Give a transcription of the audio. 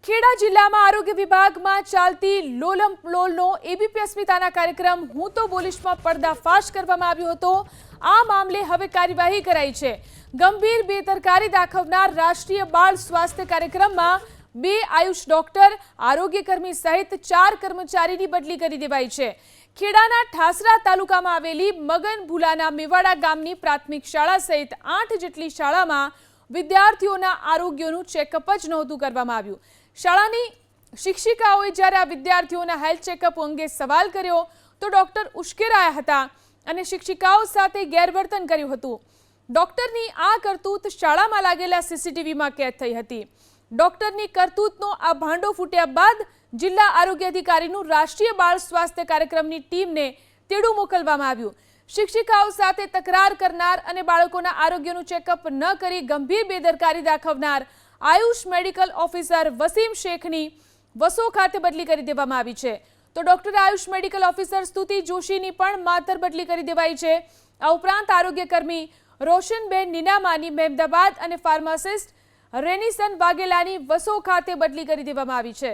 ખેડા જિલ્લામાં આરોગ્ય વિભાગમાં ચાલતી લોલમ લોલનો એબીપી અસ્મિતાના કાર્યક્રમ હું તો બોલીશમાં પર્દાફાશ કરવામાં આવ્યો હતો। આ મામલે હવે કાર્યવાહી કરાઈ છે। ગંભીર બેદરકારી દાખવનાર રાષ્ટ્રીય બાળ સ્વાસ્થ્ય કાર્યક્રમમાં 2 આયુષ ડોક્ટર, આરોગ્યકર્મી સહિત 4 કર્મચારીની બદલી કરી દેવાઈ છે। ખેડાના ઠાસરા તાલુકામાં આવેલી મગન ભુલાના મેવાડા ગામની પ્રાથમિક શાળા સહિત 8 જેટલી શાળામાં વિદ્યાર્થીઓના આરોગ્યનું ચેકઅપ જ નહોતું કરવામાં આવ્યું। શાળાની શિક્ષિકાઓએ જ્યારે આ વિદ્યાર્થીઓના હેલ્થ ચેકઅપ અંગે સવાલ કર્યો તો ડોક્ટર ઉશ્કેરાયા હતા અને શિક્ષિકાઓ સાથે ગેરવર્તન કર્યું હતું। ડોક્ટરની આ કરતૂત શાળામાં લાગેલા સીસીટીવીમાં કેદ થઈ હતી। ડોક્ટરની કરતૂતનો આ ભાંડો ફૂટ્યા બાદ જિલ્લા આરોગ્ય અધિકારીનું રાષ્ટ્રીય બાળ સ્વાસ્થ્ય કાર્યક્રમની ટીમને તેડું મોકલવામાં આવ્યું। શિક્ષિકાઓ સાથે તકરાર કરનાર અને બાળકોના આરોગ્યનું ચેકઅપ ન કરી ગંભીર બેદરકારી દાખવનાર આયુષ મેડિકલ ઓફિસર વસીમ શેખની વસો ખાતે બદલી કરી દેવામાં આવી છે। તો ડોક્ટર આયુષ મેડિકલ ઓફિસર સ્તુતિ જોશીની પણ માતર બદલી કરી દેવાઈ છે। આ ઉપરાંત આરોગ્યકર્મી રોશનબેન નીનામાની મહેમદાબાદ અને ફાર્માસિસ્ટ રેનિસન વાઘેલાની વસો ખાતે બદલી કરી દેવામાં આવી છે।